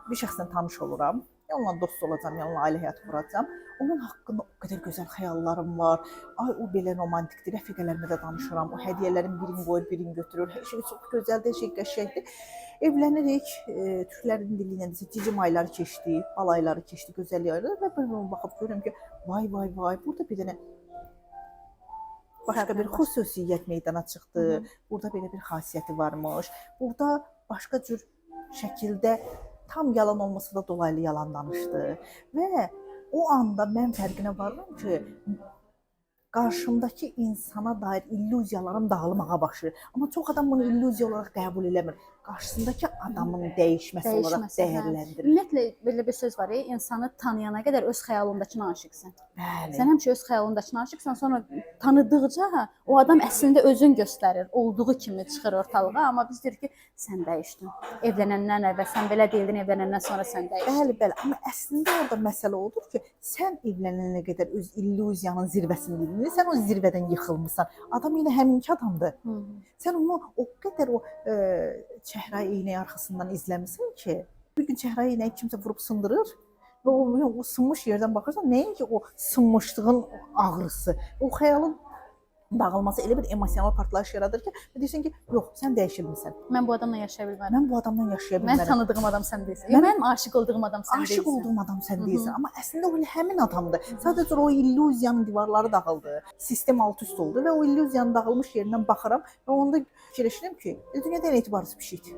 bir şəxslə tanış oluram. Ya onunla dost olacağam, ya onunla ailə həyatı quracağam. Onun haqqında o qədər gözəl xəyallarım var. Ay o belə romantikdir. Rəfiqələrimlə də danışıram. O hədiyyələrin birini qoyur, birini götürür. Hər şey çox gözəldir, hər şey qəşəngdir. Evlənirik. Türklərin dili ilə desə cicim ayları keçdi, bal ayları keçdi, gözəllik ayları və bir baxıb görürəm ki, vay vay vay, burada bir dənə başqa bir xüsusiyyət meydana çıxdı. Burada belə bir xasiyyəti varmış. Burada başqa cür şəkildə tam yalan olmasa da dolaylı yalan danışdı və o anda mən fərqinə varıram ki, qarşımdakı insana dair illüziyalarım dağılmağa başlayır. Amma çox adam bunu illüziya olaraq qəbul eləmir. Qarşısındakı adamın dəyişməsi olaraq dəyərləndirir. Ümumiyyətlə belə bir söz var ya, insanı tanıyana qədər öz xəyalındakına aşiqsən. Bəli. Sən həmişə öz xəyalındakına aşiqsən, sonra tanıdıqca o adam əslində özün göstərir, olduğu kimi çıxır ortalığa, amma biz deyirik ki, sən dəyişdin. Evlənəndən əvvəl sən belə deyildin, evlənəndən sonra sən dəyişdin. Bəli, bəli. Amma əslində orada məsələ odur ki, sən evlənənə qədər öz illüziyanın zirvəsindəydin. Sən o zirvədən yıxılmısan. Adam yenə həminki adamdır. Sən onu o qədər o çəhrayı iynəyi arxasından izləmisən ki, bir gün çəhrayı iynəyi kimsə vurub sındırır və o sınmış yerdən baxırsan, nəinki o sınmışlığın ağrısı, o xəyalın dağılması elə bir emosional partlayış yaradır ki, deyirsən ki, yox, sən dəyişilmisən. Mən bu adamla yaşaya bilmərəm. Mən bu adamla yaşaya bilmərəm. Mən tanıdığım adam sən deyilsən. Mənim aşiq olduğum adam sən deyilsən. Aşiq olduğum adam sən deyilsən, amma əslində o həmin adamdır. Sadəcə o illüziyanın divarları dağıldı, sistem alt-üst oldu və o illüziyanın dağılmış yerindən baxıram və onda fikirləşirəm ki, dünyada etibarsız bir şeydir.